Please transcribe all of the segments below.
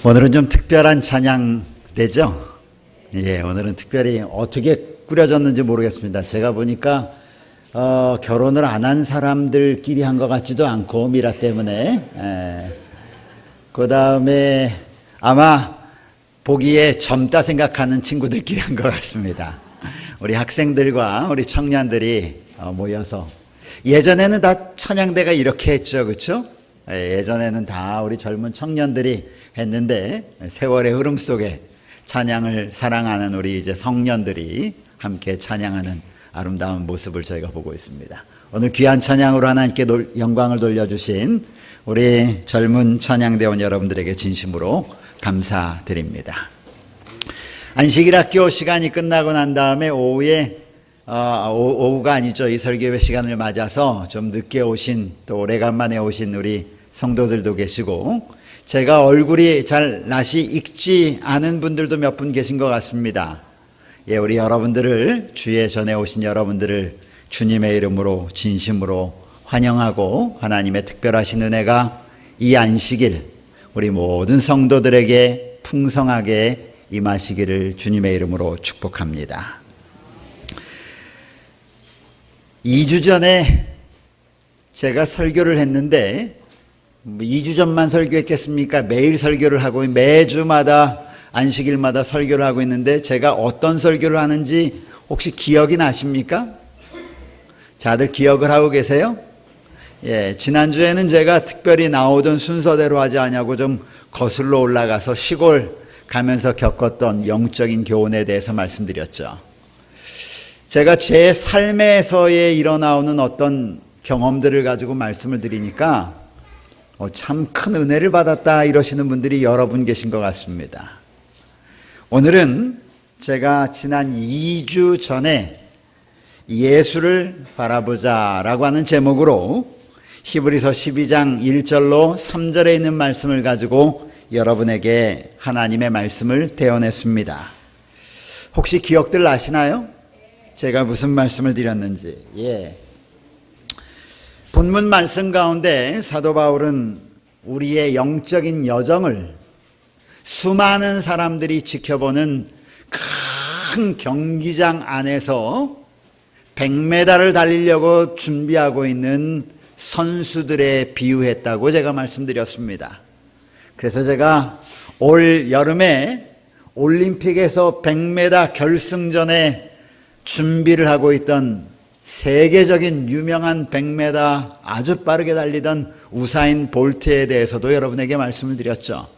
오늘은 좀 특별한 찬양대죠? 예, 오늘은 특별히 어떻게 꾸려졌는지 모르겠습니다. 제가 보니까 결혼을 안 한 사람들끼리 한 것 같지도 않고 미라 때문에 그 다음에 아마 보기에 젊다 생각하는 친구들끼리 한 것 같습니다. 우리 학생들과 우리 청년들이 모여서 예전에는 다 찬양대가 이렇게 했죠, 그렇죠? 예전에는 다 우리 젊은 청년들이 했는데 세월의 흐름 속에 찬양을 사랑하는 우리 이제 성년들이 함께 찬양하는 아름다운 모습을 저희가 보고 있습니다. 오늘 귀한 찬양으로 하나님께 영광을 돌려주신 우리 젊은 찬양대원 여러분들에게 진심으로 감사드립니다. 안식일 학교 시간이 끝나고 난 다음에 오후가 아니죠. 이 설교회 시간을 맞아서 좀 늦게 오신 또 오래간만에 오신 우리 성도들도 계시고 제가 얼굴이 잘 낯이 익지 않은 분들도 몇 분 계신 것 같습니다. 예, 우리 여러분들을 주에 전해 오신 여러분들을 주님의 이름으로 진심으로 환영하고 하나님의 특별하신 은혜가 이 안식일 우리 모든 성도들에게 풍성하게 임하시기를 주님의 이름으로 축복합니다. 2주 전에 제가 설교를 했는데 2주 전만 설교했겠습니까? 매일 설교를 하고 매주마다 안식일마다 설교를 하고 있는데 제가 어떤 설교를 하는지 혹시 기억이 나십니까? 다들 기억을 하고 계세요? 예, 지난주에는 제가 특별히 나오던 순서대로 하지 않냐고 좀 거슬러 올라가서 시골 가면서 겪었던 영적인 교훈에 대해서 말씀드렸죠. 제가 제 삶에서의 일어나오는 어떤 경험들을 가지고 말씀을 드리니까 참 큰 은혜를 받았다 이러시는 분들이 여러 분 계신 것 같습니다. 오늘은 제가 지난 2주 전에 예수를 바라보자 라고 하는 제목으로 히브리서 12장 1절로 3절에 있는 말씀을 가지고 여러분에게 하나님의 말씀을 대언했습니다. 혹시 기억들 나시나요? 제가 무슨 말씀을 드렸는지. 예. 본문 말씀 가운데 사도 바울은 우리의 영적인 여정을 수많은 사람들이 지켜보는 큰 경기장 안에서 100m를 달리려고 준비하고 있는 선수들에 비유했다고 제가 말씀드렸습니다. 그래서 제가 올 여름에 올림픽에서 100m 결승전에 준비를 하고 있던 세계적인 유명한 100m 아주 빠르게 달리던 우사인 볼트에 대해서도 여러분에게 말씀을 드렸죠.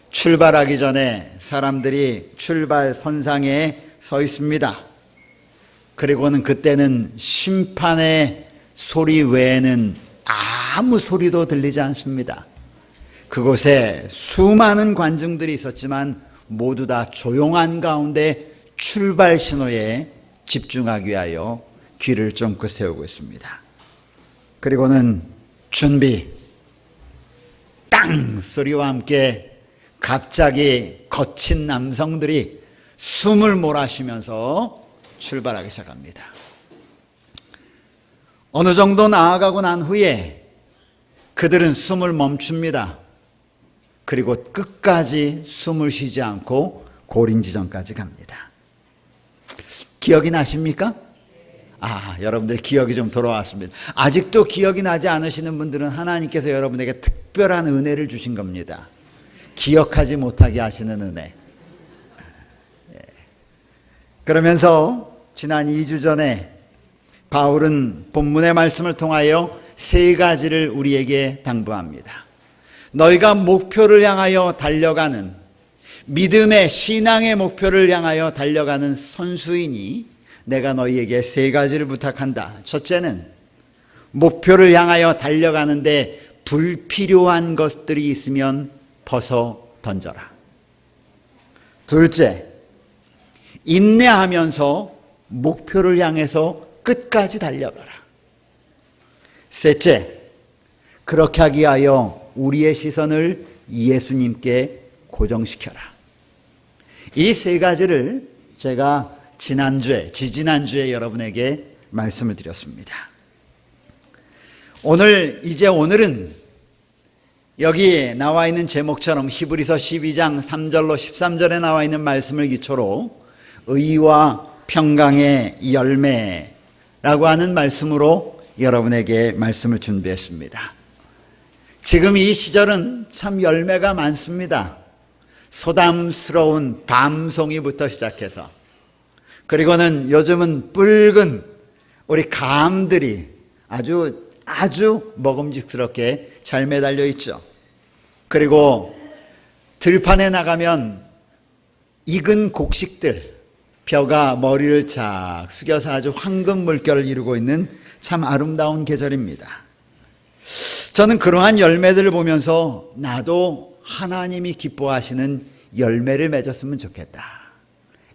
출발하기 전에 사람들이 출발 선상에 서 있습니다. 그리고는 그때는 심판의 소리 외에는 아무 소리도 들리지 않습니다. 그곳에 수많은 관중들이 있었지만 모두 다 조용한 가운데 출발 신호에 집중하기 위하여 귀를 쫑긋 세우고 있습니다. 그리고는 준비, 땅 소리와 함께 갑자기 거친 남성들이 숨을 몰아쉬면서 출발하기 시작합니다. 어느 정도 나아가고 난 후에 그들은 숨을 멈춥니다. 그리고 끝까지 숨을 쉬지 않고 고린 지점까지 갑니다. 기억이 나십니까? 여러분들의 기억이 좀 돌아왔습니다. 아직도 기억이 나지 않으시는 분들은 하나님께서 여러분에게 특별한 은혜를 주신 겁니다. 기억하지 못하게 하시는 은혜. 그러면서 지난 2주 전에 바울은 본문의 말씀을 통하여 세 가지를 우리에게 당부합니다. 너희가 목표를 향하여 달려가는 믿음의 신앙의 목표를 향하여 달려가는 선수이니 내가 너희에게 세 가지를 부탁한다. 첫째는 목표를 향하여 달려가는데 불필요한 것들이 있으면 벗어 던져라. 둘째, 인내하면서 목표를 향해서 끝까지 달려가라. 셋째, 그렇게 하기 위하여 우리의 시선을 예수님께 고정시켜라. 이 세 가지를 제가 지지난주에 여러분에게 말씀을 드렸습니다. 오늘은 여기 나와 있는 제목처럼 히브리서 12장 3절로 13절에 나와 있는 말씀을 기초로 의와 평강의 열매라고 하는 말씀으로 여러분에게 말씀을 준비했습니다. 지금 이 시절은 참 열매가 많습니다. 소담스러운 밤송이부터 시작해서, 그리고는 요즘은 붉은 우리 감들이 아주 먹음직스럽게 잘 매달려 있죠. 그리고 들판에 나가면 익은 곡식들, 벼가 머리를 착 숙여서 아주 황금 물결을 이루고 있는 참 아름다운 계절입니다. 저는 그러한 열매들을 보면서 나도 하나님이 기뻐하시는 열매를 맺었으면 좋겠다,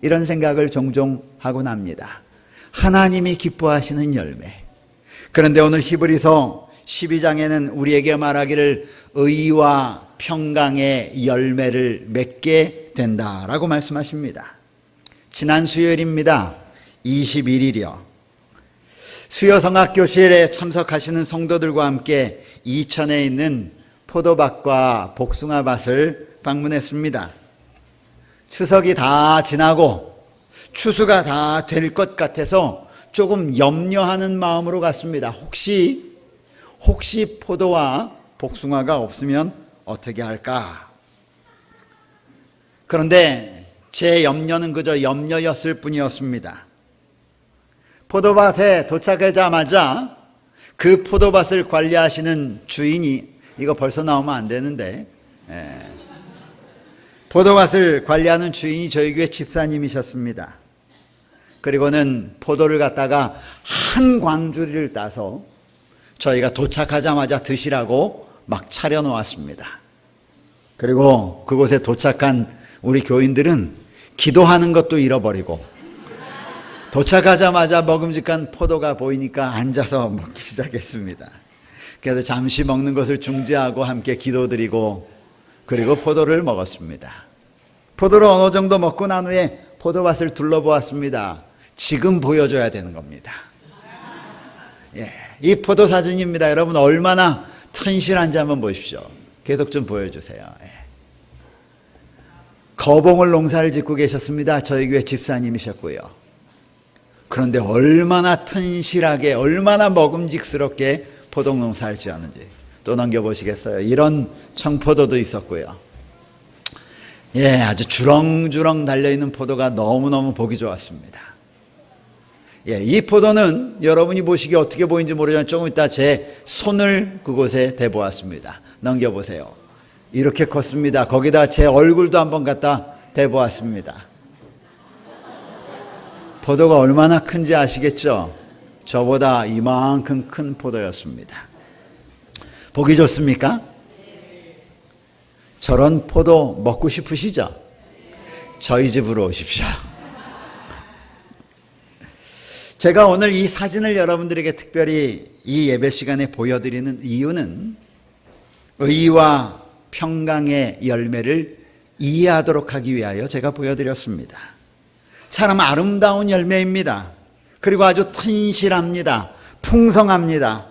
이런 생각을 종종 하곤 합니다. 하나님이 기뻐하시는 열매. 그런데 오늘 히브리서 12장에는 우리에게 말하기를 의와 평강의 열매를 맺게 된다라고 말씀하십니다. 지난 수요일입니다. 21일이요. 수요성악교실에 참석하시는 성도들과 함께 이천에 있는 포도밭과 복숭아밭을 방문했습니다. 추석이 다 지나고 추수가 다 될 것 같아서 조금 염려하는 마음으로 갔습니다. 혹시 포도와 복숭아가 없으면 어떻게 할까? 그런데 제 염려는 그저 염려였을 뿐이었습니다. 포도밭에 도착하자마자 그 포도밭을 관리하시는 주인이, 이거 벌써 나오면 안 되는데, 포도밭을 관리하는 주인이 저희 교회 집사님이셨습니다. 그리고는 포도를 갖다가 한 광주리를 따서 저희가 도착하자마자 드시라고 막 차려놓았습니다. 그리고 그곳에 도착한 우리 교인들은 기도하는 것도 잃어버리고 도착하자마자 먹음직한 포도가 보이니까 앉아서 먹기 시작했습니다. 그래서 잠시 먹는 것을 중지하고 함께 기도드리고 그리고 포도를 먹었습니다. 포도를 어느 정도 먹고 난 후에 포도밭을 둘러보았습니다. 지금 보여줘야 되는 겁니다. 이 포도 사진입니다. 여러분 얼마나 튼실한지 한번 보십시오. 계속 좀 보여주세요. 거봉을 농사를 짓고 계셨습니다. 저희 교회 집사님이셨고요. 그런데 얼마나 튼실하게, 얼마나 먹음직스럽게 포도 농사를 지었는지 또 넘겨보시겠어요? 이런 청포도도 있었고요. 아주 주렁주렁 달려있는 포도가 너무너무 보기 좋았습니다. 이 포도는 여러분이 보시기에 어떻게 보이는지 모르지만 조금 이따 제 손을 그곳에 대보았습니다. 넘겨보세요. 이렇게 컸습니다. 거기다 제 얼굴도 한번 갖다 대보았습니다. 포도가 얼마나 큰지 아시겠죠? 저보다 이만큼 큰 포도였습니다. 보기 좋습니까? 저런 포도 먹고 싶으시죠? 저희 집으로 오십시오. 제가 오늘 이 사진을 여러분들에게 특별히 이 예배 시간에 보여드리는 이유는 의와 평강의 열매를 이해하도록 하기 위하여 제가 보여드렸습니다. 참 아름다운 열매입니다. 그리고 아주 튼실합니다. 풍성합니다.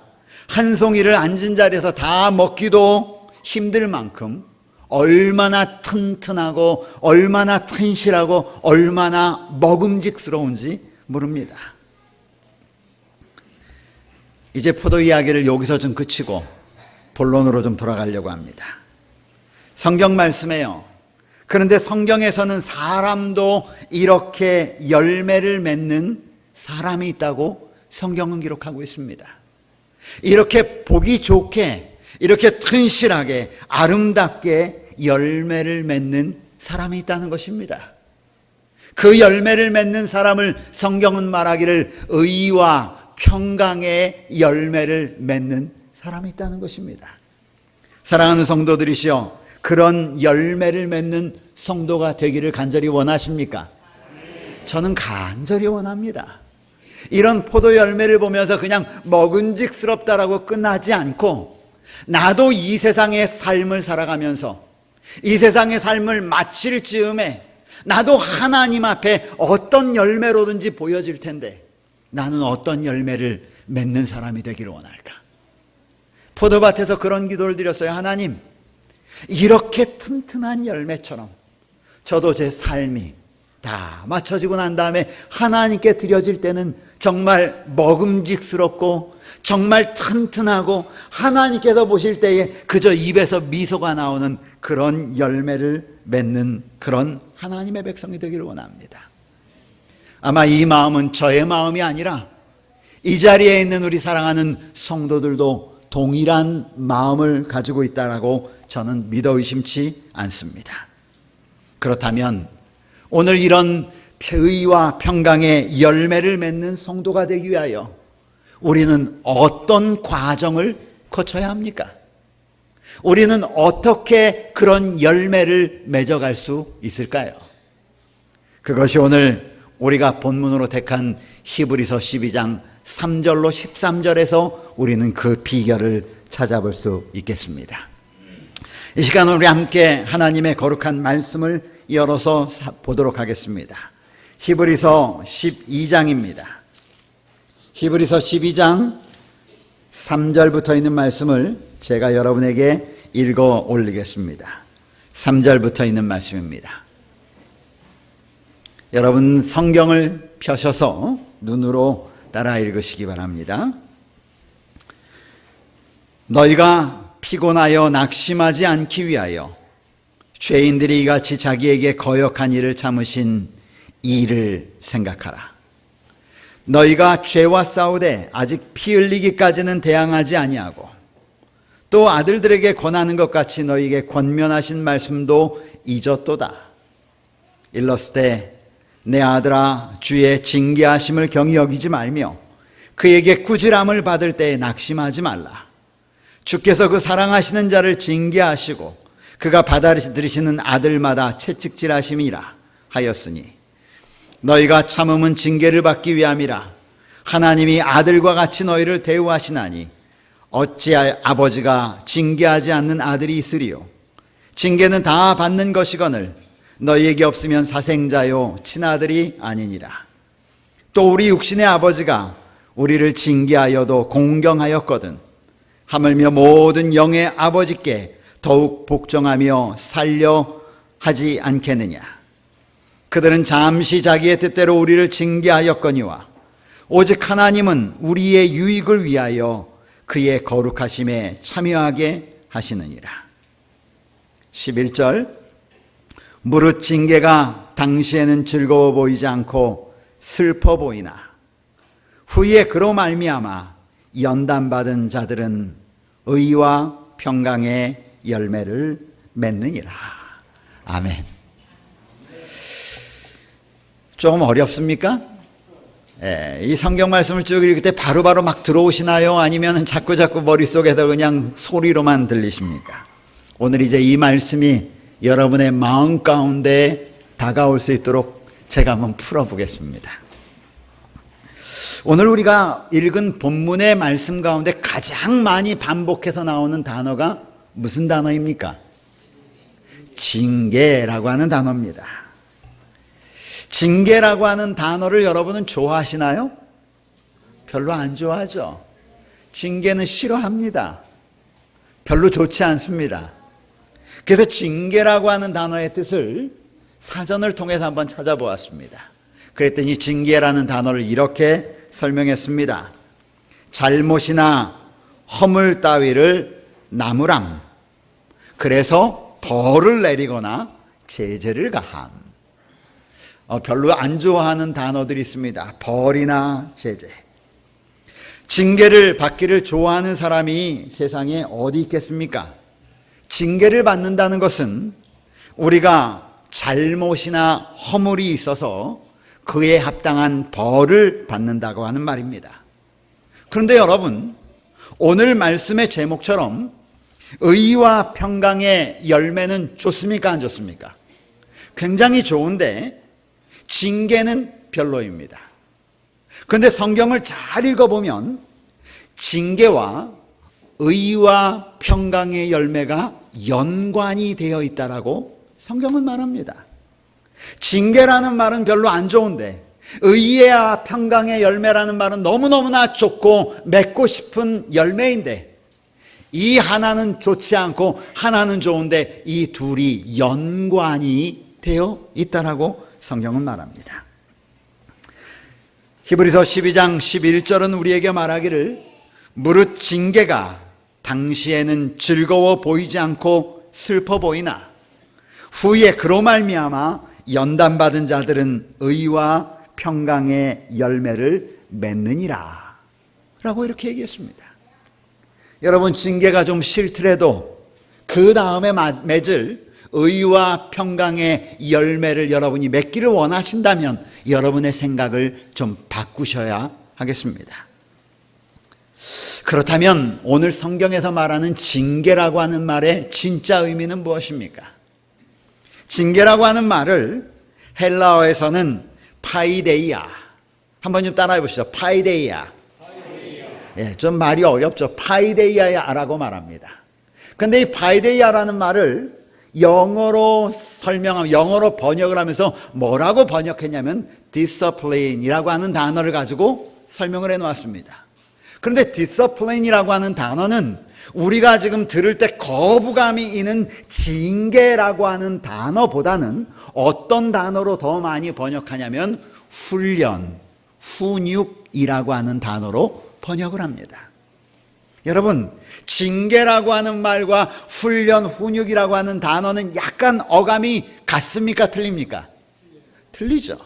한 송이를 앉은 자리에서 다 먹기도 힘들 만큼 얼마나 튼튼하고 얼마나 튼실하고 얼마나 먹음직스러운지 모릅니다. 이제 포도 이야기를 여기서 좀 그치고 본론으로 좀 돌아가려고 합니다. 성경 말씀에요. 그런데 성경에서는 사람도 이렇게 열매를 맺는 사람이 있다고 성경은 기록하고 있습니다. 이렇게 보기 좋게, 이렇게 튼실하게, 아름답게 열매를 맺는 사람이 있다는 것입니다. 그 열매를 맺는 사람을 성경은 말하기를 의와 평강의 열매를 맺는 사람이 있다는 것입니다. 사랑하는 성도들이시여, 그런 열매를 맺는 성도가 되기를 간절히 원하십니까? 저는 간절히 원합니다. 이런 포도 열매를 보면서 그냥 먹음직스럽다라고 끝나지 않고 나도 이 세상의 삶을 살아가면서 이 세상의 삶을 마칠 즈음에 나도 하나님 앞에 어떤 열매로든지 보여질 텐데 나는 어떤 열매를 맺는 사람이 되기를 원할까? 포도밭에서 그런 기도를 드렸어요. 하나님, 이렇게 튼튼한 열매처럼 저도 제 삶이 다 맞춰지고 난 다음에 하나님께 드려질 때는 정말 먹음직스럽고 정말 튼튼하고 하나님께서 보실 때에 그저 입에서 미소가 나오는 그런 열매를 맺는 그런 하나님의 백성이 되기를 원합니다. 아마 이 마음은 저의 마음이 아니라 이 자리에 있는 우리 사랑하는 성도들도 동일한 마음을 가지고 있다라고 저는 믿어 의심치 않습니다. 그렇다면 오늘 이런 의와 평강의 열매를 맺는 성도가 되기 위하여 우리는 어떤 과정을 거쳐야 합니까? 우리는 어떻게 그런 열매를 맺어갈 수 있을까요? 그것이 오늘 우리가 본문으로 택한 히브리서 12장 3절로 13절에서 우리는 그 비결을 찾아볼 수 있겠습니다. 이 시간 우리 함께 하나님의 거룩한 말씀을 열어서 보도록 하겠습니다. 히브리서 12장입니다. 히브리서 12장 3절부터 있는 말씀을 제가 여러분에게 읽어 올리겠습니다. 3절부터 있는 말씀입니다. 여러분 성경을 펴셔서 눈으로 따라 읽으시기 바랍니다. 너희가 피곤하여 낙심하지 않기 위하여 죄인들이 이같이 자기에게 거역한 일을 참으신 이 일을 생각하라. 너희가 죄와 싸우되 아직 피 흘리기까지는 대항하지 아니하고 또 아들들에게 권하는 것 같이 너희에게 권면하신 말씀도 잊었도다. 일렀을 내 아들아 주의 징계하심을 경히 여기지 말며 그에게 꾸지람을 받을 때에 낙심하지 말라. 주께서 그 사랑하시는 자를 징계하시고 그가 받아들이시는 아들마다 채찍질하심이라 하였으니 너희가 참음은 징계를 받기 위함이라. 하나님이 아들과 같이 너희를 대우하시나니 어찌하여 아버지가 징계하지 않는 아들이 있으리요. 징계는 다 받는 것이거늘 너희에게 없으면 사생자요 친아들이 아니니라. 또 우리 육신의 아버지가 우리를 징계하여도 공경하였거든 하물며 모든 영의 아버지께 더욱 복종하며 살려 하지 않겠느냐. 그들은 잠시 자기의 뜻대로 우리를 징계하였거니와 오직 하나님은 우리의 유익을 위하여 그의 거룩하심에 참여하게 하시느니라. 11절 무릇 징계가 당시에는 즐거워 보이지 않고 슬퍼 보이나 후에 그로 말미암아 연단받은 자들은 의와 평강의 열매를 맺느니라. 아멘. 조금 어렵습니까? 이 성경 말씀을 쭉 읽을 때 바로바로 막 들어오시나요? 아니면 자꾸 머릿속에서 그냥 소리로만 들리십니까? 오늘 이제 이 말씀이 여러분의 마음 가운데 다가올 수 있도록 제가 한번 풀어보겠습니다. 오늘 우리가 읽은 본문의 말씀 가운데 가장 많이 반복해서 나오는 단어가 무슨 단어입니까? 징계라고 하는 단어입니다. 징계라고 하는 단어를 여러분은 좋아하시나요? 별로 안 좋아하죠. 징계는 싫어합니다. 별로 좋지 않습니다. 그래서 징계라고 하는 단어의 뜻을 사전을 통해서 한번 찾아보았습니다. 그랬더니 징계라는 단어를 이렇게 설명했습니다. 잘못이나 허물 따위를 나무람. 그래서 벌을 내리거나 제재를 가함. 별로 안 좋아하는 단어들이 있습니다. 벌이나 제재. 징계를 받기를 좋아하는 사람이 세상에 어디 있겠습니까? 징계를 받는다는 것은 우리가 잘못이나 허물이 있어서 그에 합당한 벌을 받는다고 하는 말입니다. 그런데 여러분, 오늘 말씀의 제목처럼 의와 평강의 열매는 좋습니까? 안 좋습니까? 굉장히 좋은데 징계는 별로입니다. 그런데 성경을 잘 읽어보면 징계와 의와 평강의 열매가 연관이 되어 있다라고 성경은 말합니다. 징계라는 말은 별로 안 좋은데 의와 평강의 열매라는 말은 너무너무나 좋고 맺고 싶은 열매인데 이 하나는 좋지 않고 하나는 좋은데 이 둘이 연관이 되어 있다라고 성경은 말합니다. 히브리서 12장 11절은 우리에게 말하기를 무릇 징계가 당시에는 즐거워 보이지 않고 슬퍼 보이나 후에 그로 말미암아 연단받은 자들은 의와 평강의 열매를 맺느니라 라고 이렇게 얘기했습니다. 여러분, 징계가 좀 싫더라도 그 다음에 맺을 의와 평강의 열매를 여러분이 맺기를 원하신다면 여러분의 생각을 좀 바꾸셔야 하겠습니다. 그렇다면 오늘 성경에서 말하는 징계라고 하는 말의 진짜 의미는 무엇입니까? 징계라고 하는 말을 헬라어에서는 파이데이아, 한번 좀 따라해 보시죠. 파이데이아. 예, 좀 말이 어렵죠. 파이데이아라고 말합니다. 근데 이 파이데이아라는 말을 영어로 영어로 번역을 하면서 뭐라고 번역했냐면 discipline이라고 하는 단어를 가지고 설명을 해 놓았습니다. 그런데 discipline이라고 하는 단어는 우리가 지금 들을 때 거부감이 있는 징계라고 하는 단어보다는 어떤 단어로 더 많이 번역하냐면 훈련, 훈육이라고 하는 단어로 번역을 합니다. 여러분, 징계라고 하는 말과 훈련, 훈육이라고 하는 단어는 약간 어감이 같습니까? 틀립니까? 틀리죠.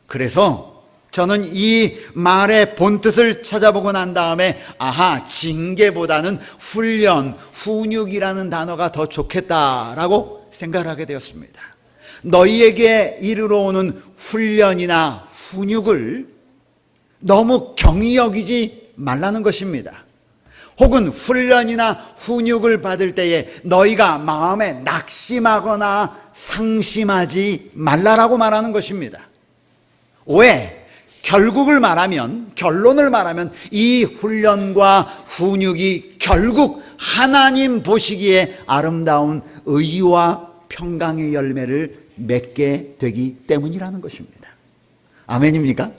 그래서 저는 이 말의 본뜻을 찾아보고 난 다음에 아하, 징계보다는 훈련, 훈육이라는 단어가 더 좋겠다라고 생각을 하게 되었습니다. 너희에게 이르러 오는 훈련이나 훈육을 너무 경히 여기지 말라는 것입니다. 혹은 훈련이나 훈육을 받을 때에 너희가 마음에 낙심하거나 상심하지 말라라고 말하는 것입니다. 왜? 결론을 말하면 이 훈련과 훈육이 결국 하나님 보시기에 아름다운 의와 평강의 열매를 맺게 되기 때문이라는 것입니다. 아멘입니까?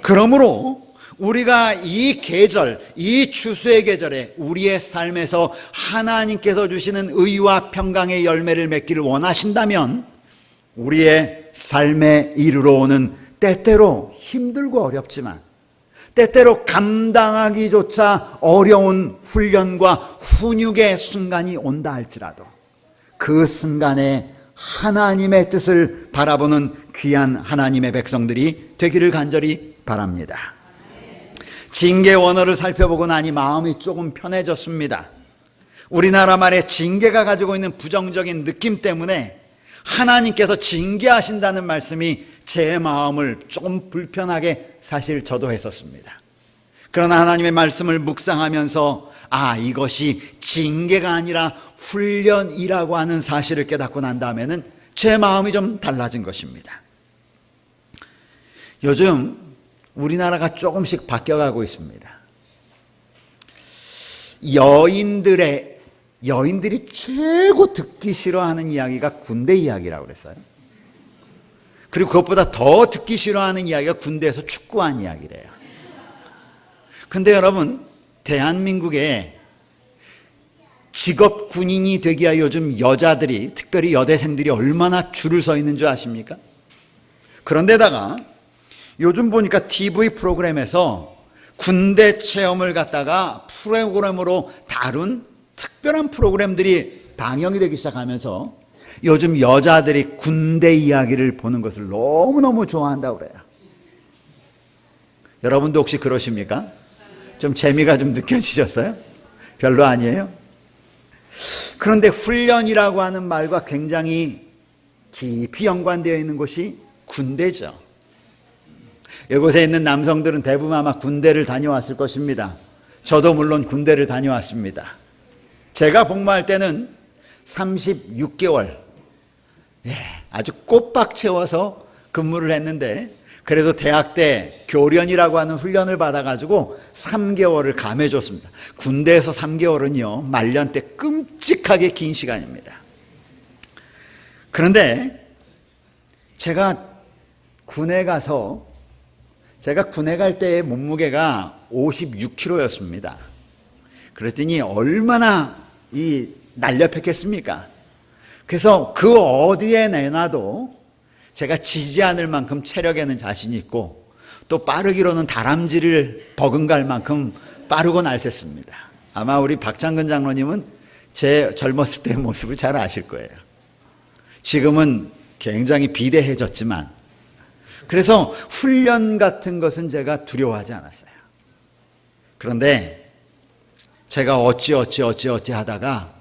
그러므로 우리가 이 계절, 이 추수의 계절에 우리의 삶에서 하나님께서 주시는 의와 평강의 열매를 맺기를 원하신다면 우리의 삶에 이르러 오는 때때로 힘들고 어렵지만 때때로 감당하기조차 어려운 훈련과 훈육의 순간이 온다 할지라도 그 순간에 하나님의 뜻을 바라보는 귀한 하나님의 백성들이 되기를 간절히 바랍니다. 징계 원어를 살펴보고 나니 마음이 조금 편해졌습니다. 우리나라 말에 징계가 가지고 있는 부정적인 느낌 때문에 하나님께서 징계하신다는 말씀이 제 마음을 조금 불편하게 사실 저도 했었습니다. 그러나 하나님의 말씀을 묵상하면서 이것이 징계가 아니라 훈련이라고 하는 사실을 깨닫고 난 다음에는 제 마음이 좀 달라진 것입니다. 요즘 우리나라가 조금씩 바뀌어가고 있습니다. 여인들이 최고 듣기 싫어하는 이야기가 군대 이야기라고 그랬어요. 그리고 그것보다 더 듣기 싫어하는 이야기가 군대에서 축구한 이야기래요. 근데 여러분, 대한민국에 직업 군인이 되기 위해 요즘 여자들이, 특별히 여대생들이 얼마나 줄을 서 있는 줄 아십니까? 그런데다가 요즘 보니까 TV 프로그램에서 군대 체험을 갖다가 프로그램으로 다룬 특별한 프로그램들이 방영이 되기 시작하면서 요즘 여자들이 군대 이야기를 보는 것을 너무너무 좋아한다고 그래요. 여러분도 혹시 그러십니까? 좀 재미가 좀 느껴지셨어요? 별로 아니에요? 그런데 훈련이라고 하는 말과 굉장히 깊이 연관되어 있는 곳이 군대죠. 이곳에 있는 남성들은 대부분 아마 군대를 다녀왔을 것입니다. 저도 물론 군대를 다녀왔습니다. 제가 복무할 때는 36개월, 아주 꼬박 채워서 근무를 했는데 그래도 대학 때 교련이라고 하는 훈련을 받아가지고 3개월을 감해줬습니다. 군대에서 3개월은요, 말년 때 끔찍하게 긴 시간입니다. 그런데 제가 군에 갈 때의 몸무게가 56kg였습니다. 그랬더니 얼마나 날렵했겠습니까? 그래서 그 어디에 내놔도 제가 지지 않을 만큼 체력에는 자신이 있고 또 빠르기로는 다람쥐를 버금갈 만큼 빠르고 날쌔습니다. 아마 우리 박창근 장로님은 제 젊었을 때의 모습을 잘 아실 거예요. 지금은 굉장히 비대해졌지만, 그래서 훈련 같은 것은 제가 두려워하지 않았어요. 그런데 제가 어찌 하다가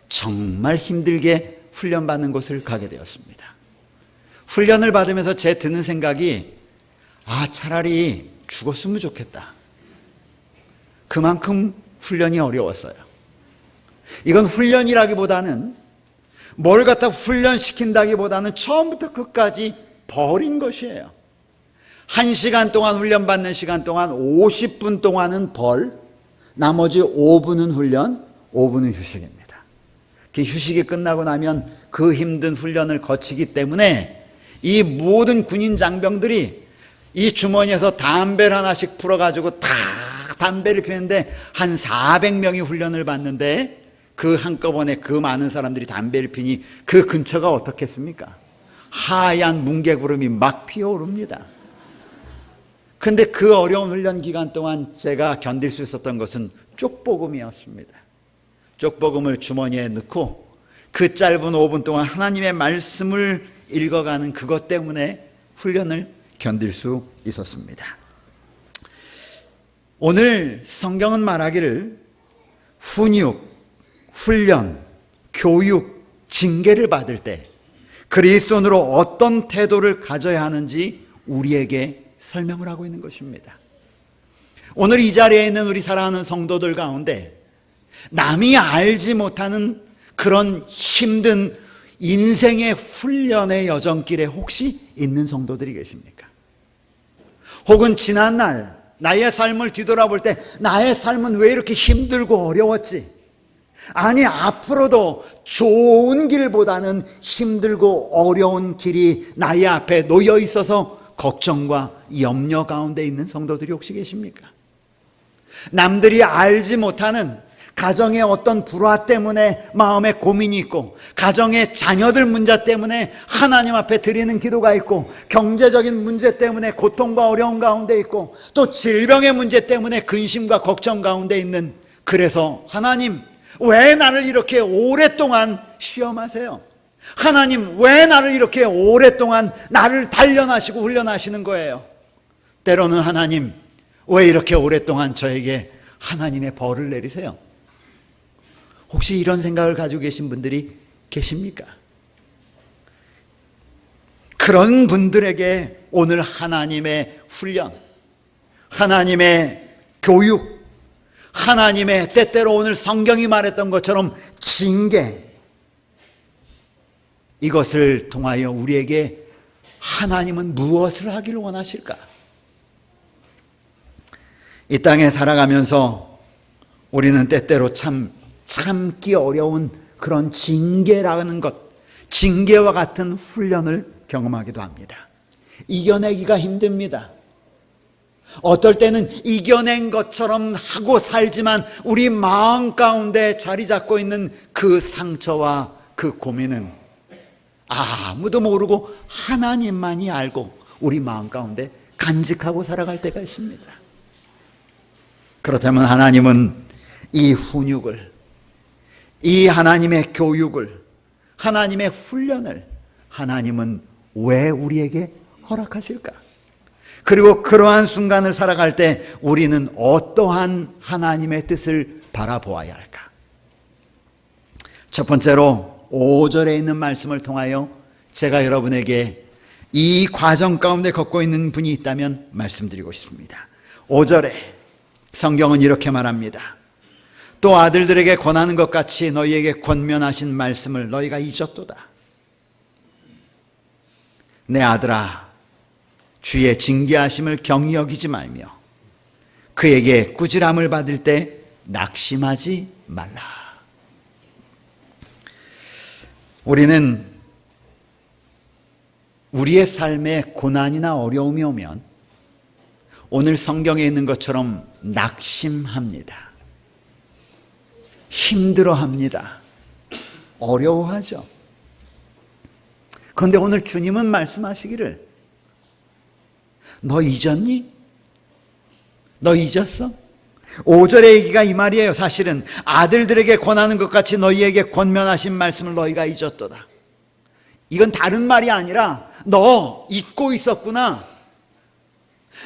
정말 힘들게 훈련받는 곳을 가게 되었습니다. 훈련을 받으면서 제 드는 생각이, 차라리 죽었으면 좋겠다. 그만큼 훈련이 어려웠어요. 이건 훈련이라기보다는 뭘 갖다 훈련시킨다기보다는 처음부터 끝까지 버린 것이에요. 1시간 동안 훈련받는 시간 동안 50분 동안은 벌, 나머지 5분은 훈련, 5분은 휴식입니다. 그 휴식이 끝나고 나면 그 힘든 훈련을 거치기 때문에 이 모든 군인 장병들이 이 주머니에서 담배를 하나씩 풀어가지고 다 담배를 피우는데 한 400명이 훈련을 받는데 그 한꺼번에 그 많은 사람들이 담배를 피니 그 근처가 어떻겠습니까? 하얀 뭉게구름이 막 피어오릅니다. 근데 그 어려운 훈련 기간 동안 제가 견딜 수 있었던 것은 쪽복음이었습니다. 쪽복음을 주머니에 넣고 그 짧은 5분 동안 하나님의 말씀을 읽어가는 그것 때문에 훈련을 견딜 수 있었습니다. 오늘 성경은 말하기를 훈육, 훈련, 교육, 징계를 받을 때 그리스도인으로 어떤 태도를 가져야 하는지 우리에게 설명을 하고 있는 것입니다. 오늘 이 자리에 있는 우리 사랑하는 성도들 가운데 남이 알지 못하는 그런 힘든 인생의 훈련의 여정길에 혹시 있는 성도들이 계십니까? 혹은 지난날 나의 삶을 뒤돌아볼 때 나의 삶은 왜 이렇게 힘들고 어려웠지? 아니, 앞으로도 좋은 길보다는 힘들고 어려운 길이 나의 앞에 놓여 있어서 걱정과 염려 가운데 있는 성도들이 혹시 계십니까? 남들이 알지 못하는 가정의 어떤 불화 때문에 마음에 고민이 있고, 가정의 자녀들 문제 때문에 하나님 앞에 드리는 기도가 있고, 경제적인 문제 때문에 고통과 어려움 가운데 있고, 또 질병의 문제 때문에 근심과 걱정 가운데 있는, 그래서 하나님 왜 나를 이렇게 오랫동안 시험하세요? 하나님 왜 나를 이렇게 오랫동안 나를 단련하시고 훈련하시는 거예요? 때로는 하나님 왜 이렇게 오랫동안 저에게 하나님의 벌을 내리세요? 혹시 이런 생각을 가지고 계신 분들이 계십니까? 그런 분들에게 오늘 하나님의 훈련, 하나님의 교육, 하나님의 때때로 오늘 성경이 말했던 것처럼 징계, 이것을 통하여 우리에게 하나님은 무엇을 하기를 원하실까? 이 땅에 살아가면서 우리는 때때로 참기 어려운 그런 징계라는 것, 징계와 같은 훈련을 경험하기도 합니다. 이겨내기가 힘듭니다. 어떨 때는 이겨낸 것처럼 하고 살지만 우리 마음 가운데 자리 잡고 있는 그 상처와 그 고민은 아무도 모르고 하나님만이 알고 우리 마음 가운데 간직하고 살아갈 때가 있습니다. 그렇다면 하나님은 이 훈육을, 이 하나님의 교육을, 하나님의 훈련을 하나님은 왜 우리에게 허락하실까? 그리고 그러한 순간을 살아갈 때 우리는 어떠한 하나님의 뜻을 바라보아야 할까? 첫 번째로 5절에 있는 말씀을 통하여 제가 여러분에게 이 과정 가운데 걷고 있는 분이 있다면 말씀드리고 싶습니다. 5절에 성경은 이렇게 말합니다. 또 아들들에게 권하는 것 같이 너희에게 권면하신 말씀을 너희가 잊었도다. 내 아들아, 주의 징계하심을 경히 여기지 말며 그에게 꾸지람을 받을 때 낙심하지 말라. 우리는 우리의 삶에 고난이나 어려움이 오면 오늘 성경에 있는 것처럼 낙심합니다. 힘들어합니다. 어려워하죠. 그런데 오늘 주님은 말씀하시기를 너 잊었니? 너 잊었어? 5절의 얘기가 이 말이에요. 사실은 아들들에게 권하는 것 같이 너희에게 권면하신 말씀을 너희가 잊었도다. 이건 다른 말이 아니라 너 잊고 있었구나.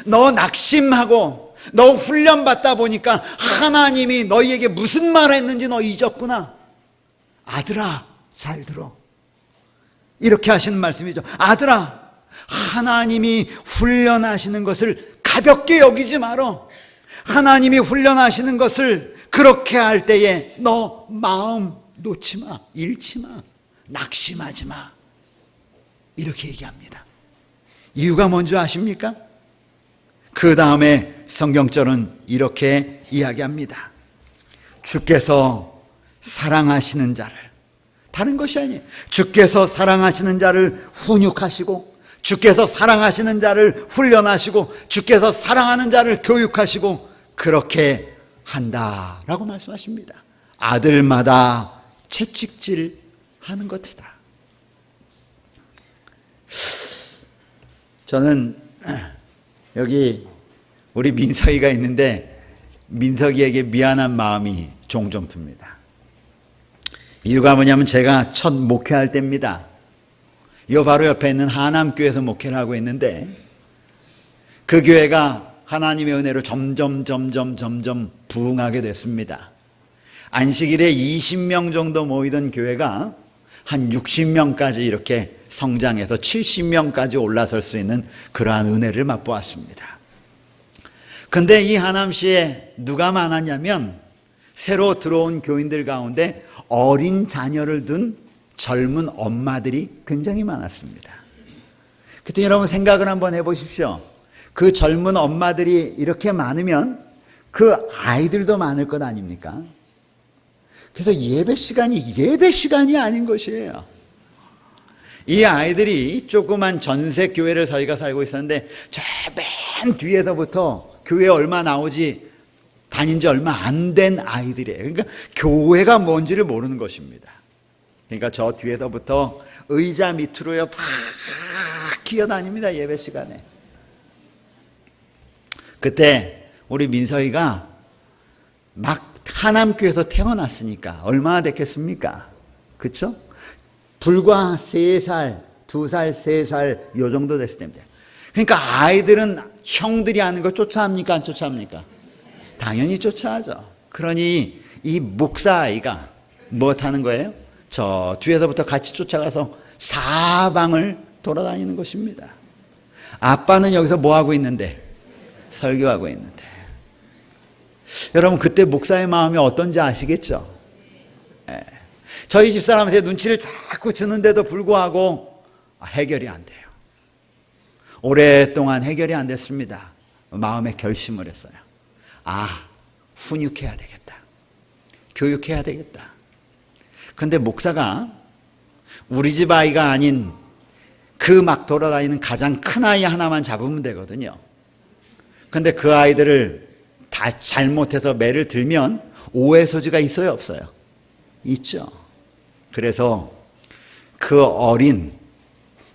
너 낙심하고 너 훈련받다 보니까 하나님이 너희에게 무슨 말을 했는지 너 잊었구나. 아들아, 잘 들어. 이렇게 하시는 말씀이죠. 아들아, 하나님이 훈련하시는 것을 가볍게 여기지 말어. 하나님이 훈련하시는 것을 그렇게 할 때에 너 마음 놓지 마, 잃지 마, 낙심하지 마. 이렇게 얘기합니다. 이유가 뭔지 아십니까? 그 다음에 성경절은 이렇게 이야기합니다. 주께서 사랑하시는 자를, 다른 것이 아니에요. 주께서 사랑하시는 자를 훈육하시고, 주께서 사랑하시는 자를 훈련하시고, 주께서 사랑하는 자를 교육하시고 그렇게 한다라고 말씀하십니다. 아들마다 채찍질하는 것이다. 저는 여기 우리 민석이가 있는데 민석이에게 미안한 마음이 종종 듭니다. 이유가 뭐냐면 제가 첫 목회할 때입니다. 이 바로 옆에 있는 하남교회에서 목회를 하고 있는데 그 교회가 하나님의 은혜로 점점 부흥하게 됐습니다. 안식일에 20명 정도 모이던 교회가 한 60명까지 이렇게 성장해서 70명까지 올라설 수 있는 그러한 은혜를 맛보았습니다. 근데 이 하남시에 누가 많았냐면 새로 들어온 교인들 가운데 어린 자녀를 둔 젊은 엄마들이 굉장히 많았습니다. 그때 여러분 생각을 한번 해보십시오. 그 젊은 엄마들이 이렇게 많으면 그 아이들도 많을 것 아닙니까? 그래서 예배 시간이 아닌 것이에요. 이 아이들이 조그만 전세 교회를 저희가 살고 있었는데 저 맨 뒤에서부터 교회 얼마 나오지 다닌 지 얼마 안 된 아이들이에요. 그러니까 교회가 뭔지를 모르는 것입니다. 그러니까 저 뒤에서부터 의자 밑으로요 팍 기어다닙니다. 예배 시간에. 그때 우리 민서이가 막 하남교에서 태어났으니까 얼마나 됐겠습니까? 그렇죠? 불과 3살, 2살, 3살 요 정도 됐을 때입니다. 그러니까 아이들은 형들이 하는 걸 쫓아합니까? 안 쫓아합니까? 당연히 쫓아하죠. 그러니 이 목사아이가 무엇하는 거예요? 저 뒤에서부터 같이 쫓아가서 사방을 돌아다니는 것입니다. 아빠는 여기서 뭐하고 있는데? 설교하고 있는데. 여러분 그때 목사의 마음이 어떤지 아시겠죠? 예. 저희 집사람한테 눈치를 자꾸 주는데도 불구하고 해결이 안 돼요. 오랫동안 해결이 안 됐습니다. 마음에 결심을 했어요. 훈육해야 되겠다. 교육해야 되겠다. 근데 목사가 우리 집 아이가 아닌 그 막 돌아다니는 가장 큰 아이 하나만 잡으면 되거든요. 근데 그 아이들을 다 잘못해서 매를 들면 오해 소지가 있어요, 없어요? 있죠. 그래서 그 어린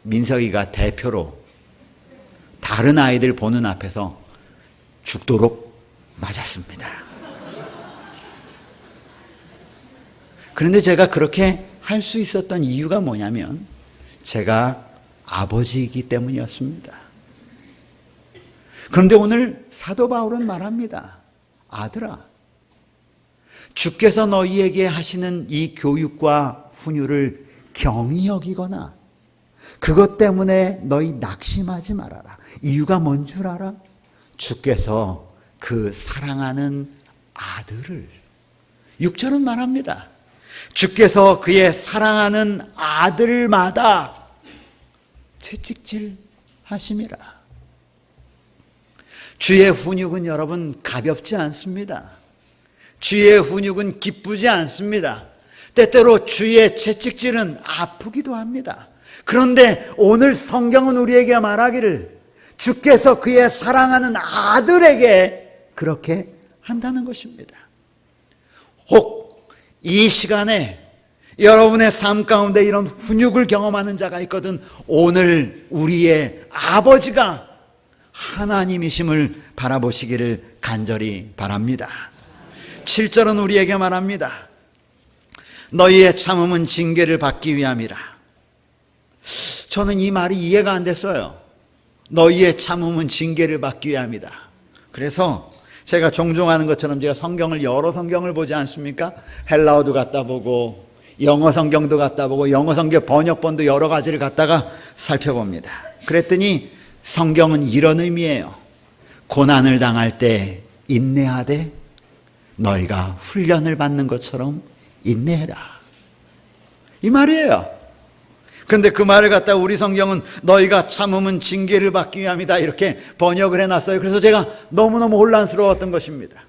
민석이가 대표로 다른 아이들 보는 앞에서 죽도록 맞았습니다. 그런데 제가 그렇게 할 수 있었던 이유가 뭐냐면 제가 아버지이기 때문이었습니다. 그런데 오늘 사도 바울은 말합니다. 아들아, 주께서 너희에게 하시는 이 교육과 훈육을 경히 여기거나 그것 때문에 너희 낙심하지 말아라. 이유가 뭔 줄 알아? 주께서 그 사랑하는 아들을 6절은 말합니다. 주께서 그의 사랑하는 아들마다 채찍질 하심이라. 주의 훈육은 여러분 가볍지 않습니다. 주의 훈육은 기쁘지 않습니다. 때때로 주의 채찍질은 아프기도 합니다. 그런데 오늘 성경은 우리에게 말하기를 주께서 그의 사랑하는 아들에게 그렇게 한다는 것입니다. 혹 이 시간에 여러분의 삶 가운데 이런 훈육을 경험하는 자가 있거든. 오늘 우리의 아버지가 하나님이심을 바라보시기를 간절히 바랍니다. 7절은 우리에게 말합니다. 너희의 참음은 징계를 받기 위함이라. 저는 이 말이 이해가 안 됐어요. 너희의 참음은 징계를 받기 위함이다. 그래서 제가 종종 하는 것처럼 제가 성경을 여러 성경을 보지 않습니까? 헬라어도 갖다 보고 영어 성경도 갖다 보고 영어 성경 번역본도 여러 가지를 갖다가 살펴봅니다. 그랬더니 성경은 이런 의미예요. 고난을 당할 때 인내하되 너희가 훈련을 받는 것처럼 인내해라. 이 말이에요. 그런데 그 말을 갖다 우리 성경은 너희가 참음은 징계를 받기 위함이다 이렇게 번역을 해놨어요. 그래서 제가 너무너무 혼란스러웠던 것입니다.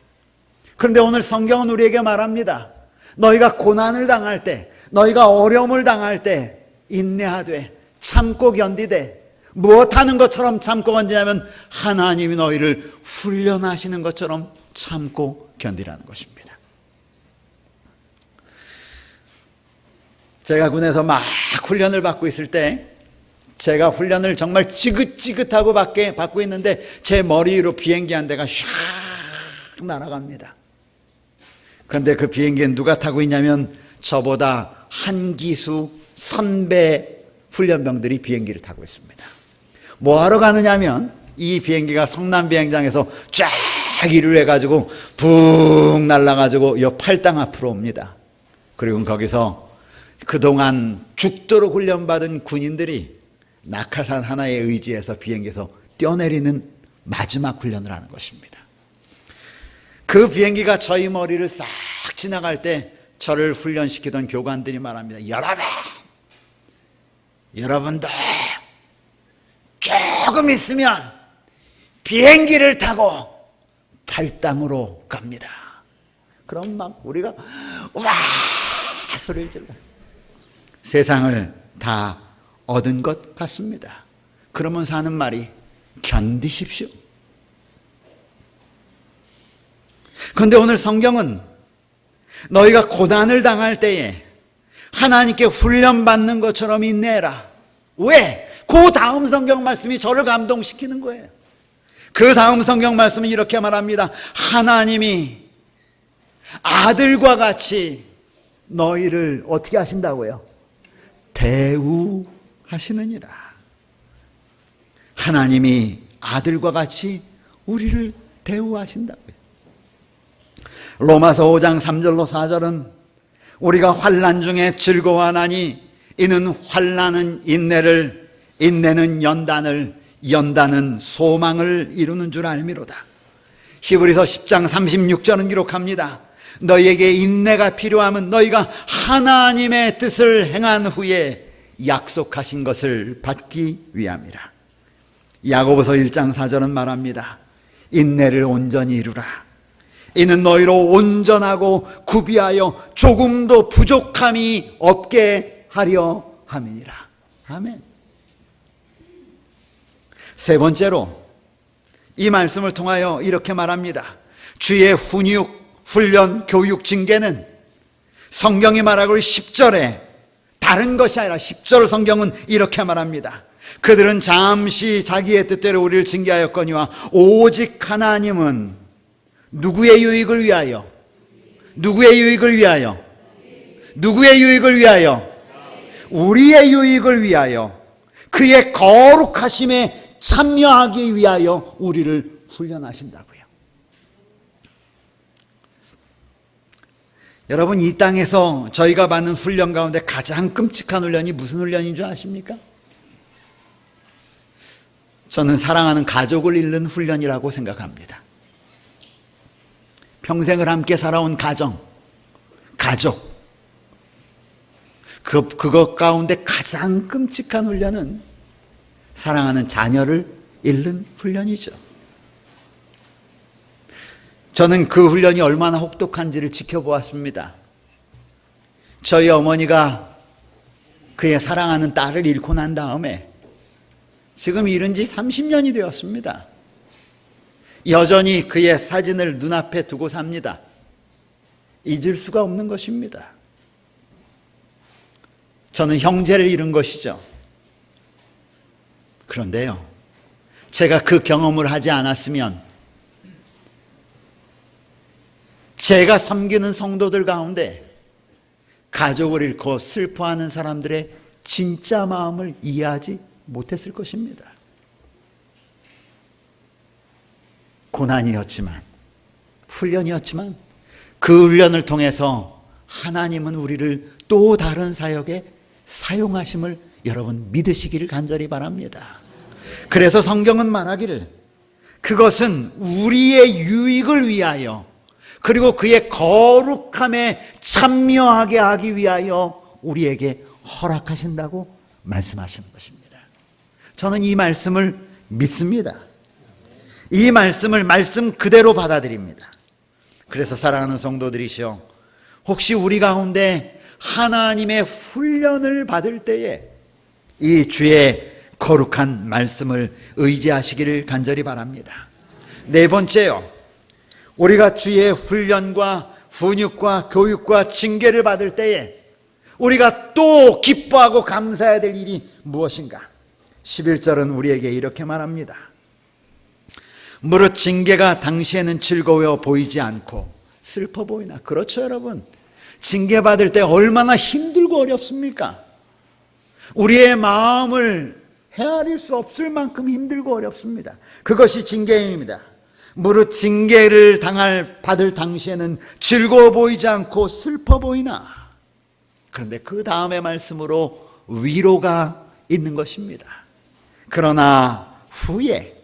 그런데 오늘 성경은 우리에게 말합니다. 너희가 고난을 당할 때, 너희가 어려움을 당할 때 인내하되 참고 견디되 무엇 하는 것처럼 참고 견디냐면 하나님이 너희를 훈련하시는 것처럼 참고 견디라는 것입니다. 제가 군에서 막 훈련을 받고 있을 때 제가 훈련을 정말 지긋지긋하고 받고 있는데 제 머리 위로 비행기 한 대가 샥 날아갑니다. 그런데 그 비행기는 누가 타고 있냐면 저보다 한 기수 선배 훈련병들이 비행기를 타고 있습니다. 뭐 하러 가느냐면 이 비행기가 성남 비행장에서 쫙 이륙 해가지고 붕 날아가지고 요 팔당 앞으로 옵니다. 그리고 거기서 그동안 죽도록 훈련받은 군인들이 낙하산 하나에 의지해서 비행기에서 뛰어내리는 마지막 훈련을 하는 것입니다. 그 비행기가 저희 머리를 싹 지나갈 때 저를 훈련시키던 교관들이 말합니다. 여러분들 조금 있으면 비행기를 타고 팔당으로 갑니다. 그럼 막 우리가 와 소리를 질러 세상을 다 얻은 것 같습니다. 그러면서 하는 말이 견디십시오. 그런데 오늘 성경은 너희가 고난을 당할 때에 하나님께 훈련받는 것처럼 인내해라. 왜? 그 다음 성경 말씀이 저를 감동시키는 거예요. 그 다음 성경 말씀은 이렇게 말합니다. 하나님이 아들과 같이 너희를 어떻게 하신다고요? 대우하시느니라. 하나님이 아들과 같이 우리를 대우하신다고요. 로마서 5장 3절로 4절은 우리가 환난 중에 즐거워하나니 이는 환난은 인내를, 인내는 연단을, 연단은 소망을 이루는 줄 알미로다. 히브리서 10장 36절은 기록합니다. 너희에게 인내가 필요하면 너희가 하나님의 뜻을 행한 후에 약속하신 것을 받기 위함이라. 야고보서 1장 4절은 말합니다. 인내를 온전히 이루라. 이는 너희로 온전하고 구비하여 조금도 부족함이 없게 하려 함이니라. 아멘. 세 번째로 이 말씀을 통하여 이렇게 말합니다. 주의 훈육, 훈련, 교육, 징계는 성경이 말하고 10절에 다른 것이 아니라 10절 성경은 이렇게 말합니다. 그들은 잠시 자기의 뜻대로 우리를 징계하였거니와 오직 하나님은 누구의 유익을 위하여? 누구의 유익을 위하여? 누구의 유익을 위하여? 우리의 유익을 위하여 그의 거룩하심에 참여하기 위하여 우리를 훈련하신다고요. 여러분, 이 땅에서 저희가 받는 훈련 가운데 가장 끔찍한 훈련이 무슨 훈련인 줄 아십니까? 저는 사랑하는 가족을 잃는 훈련이라고 생각합니다. 평생을 함께 살아온 가족. 그것 가운데 가장 끔찍한 훈련은 사랑하는 자녀를 잃는 훈련이죠. 저는 그 훈련이 얼마나 혹독한지를 지켜보았습니다. 저희 어머니가 그의 사랑하는 딸을 잃고 난 다음에 지금 잃은 지 30년이 되었습니다. 여전히 그의 사진을 눈앞에 두고 삽니다. 잊을 수가 없는 것입니다. 저는 형제를 잃은 것이죠. 그런데요, 제가 그 경험을 하지 않았으면 제가 섬기는 성도들 가운데 가족을 잃고 슬퍼하는 사람들의 진짜 마음을 이해하지 못했을 것입니다. 고난이었지만, 훈련이었지만 그 훈련을 통해서 하나님은 우리를 또 다른 사역에 사용하심을 여러분 믿으시기를 간절히 바랍니다. 그래서 성경은 말하기를 그것은 우리의 유익을 위하여 그리고 그의 거룩함에 참여하게 하기 위하여 우리에게 허락하신다고 말씀하시는 것입니다. 저는 이 말씀을 믿습니다. 이 말씀을 말씀 그대로 받아들입니다. 그래서 사랑하는 성도들이시여, 혹시 우리 가운데 하나님의 훈련을 받을 때에 이 주의 거룩한 말씀을 의지하시기를 간절히 바랍니다. 네 번째요, 우리가 주의 훈련과 훈육과 교육과 징계를 받을 때에 우리가 또 기뻐하고 감사해야 될 일이 무엇인가? 11절은 우리에게 이렇게 말합니다. 무릇 징계가 당시에는 즐거워 보이지 않고 슬퍼 보이나. 그렇죠, 여러분. 징계받을 때 얼마나 힘들고 어렵습니까? 우리의 마음을 헤아릴 수 없을 만큼 힘들고 어렵습니다. 그것이 징계입니다. 무릇 징계를 받을 당시에는 즐거워 보이지 않고 슬퍼 보이나. 그런데 그 다음의 말씀으로 위로가 있는 것입니다. 그러나 후에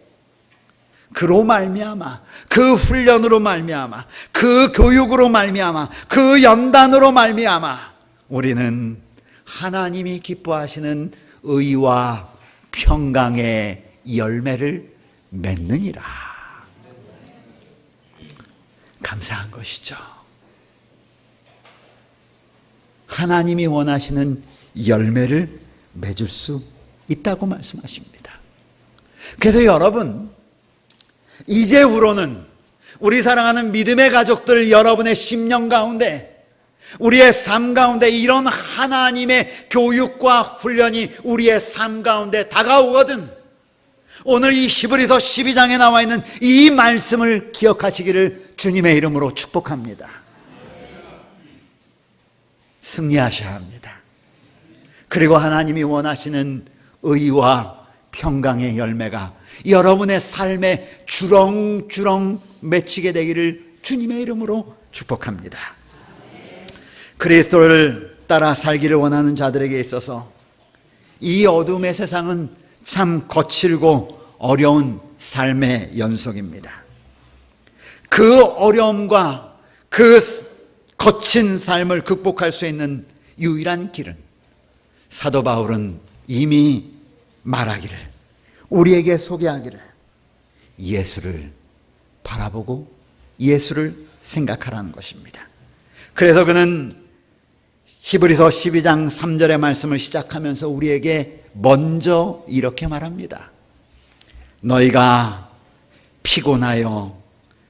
그로 말미암아, 그 훈련으로 말미암아, 그 교육으로 말미암아, 그 연단으로 말미암아 우리는 하나님이 기뻐하시는 의와 평강의 열매를 맺느니라. 감사한 것이죠. 하나님이 원하시는 열매를 맺을 수 있다고 말씀하십니다. 그래서 여러분, 이제후로는 우리 사랑하는 믿음의 가족들 여러분의 심령 가운데, 우리의 삶 가운데 이런 하나님의 교육과 훈련이 우리의 삶 가운데 다가오거든 오늘 이 히브리서 12장에 나와 있는 이 말씀을 기억하시기를 주님의 이름으로 축복합니다. 승리하셔야 합니다. 그리고 하나님이 원하시는 의와 평강의 열매가 여러분의 삶에 주렁주렁 맺히게 되기를 주님의 이름으로 축복합니다. 그리스도를 따라 살기를 원하는 자들에게 있어서 이 어둠의 세상은 참 거칠고 어려운 삶의 연속입니다. 그 어려움과 그 거친 삶을 극복할 수 있는 유일한 길은 사도 바울은 이미 말하기를, 우리에게 소개하기를 예수를 바라보고 예수를 생각하라는 것입니다. 그래서 그는 히브리서 12장 3절의 말씀을 시작하면서 우리에게 먼저 이렇게 말합니다. 너희가 피곤하여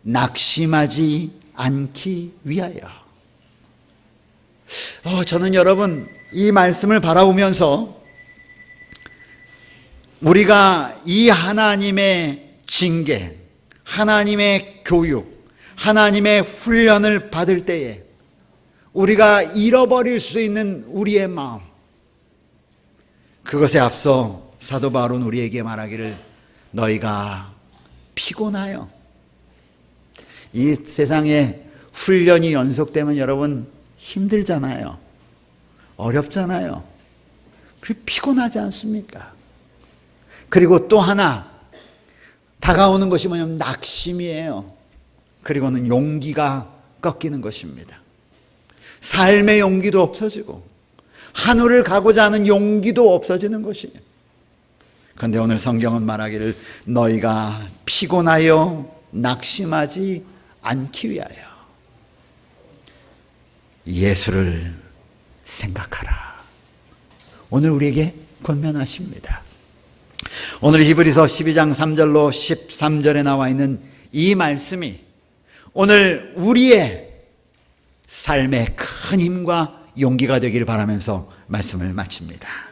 낙심하지 않기 위하여. 저는 여러분 이 말씀을 바라보면서 우리가 이 하나님의 징계, 하나님의 교육, 하나님의 훈련을 받을 때에 우리가 잃어버릴 수 있는 우리의 마음, 그것에 앞서 사도 바울은 우리에게 말하기를 너희가 피곤하여. 이 세상에 훈련이 연속되면 여러분 힘들잖아요. 어렵잖아요. 그리고 피곤하지 않습니까? 그리고 또 하나 다가오는 것이 뭐냐면 낙심이에요. 그리고는 용기가 꺾이는 것입니다. 삶의 용기도 없어지고 하늘을 가고자 하는 용기도 없어지는 것이에요. 그런데 오늘 성경은 말하기를 너희가 피곤하여 낙심하지 않기 위하여 예수를 생각하라. 오늘 우리에게 권면하십니다. 오늘 히브리서 12장 3절로 13절에 나와 있는 이 말씀이 오늘 우리의 삶의 큰 힘과 용기가 되기를 바라면서 말씀을 마칩니다.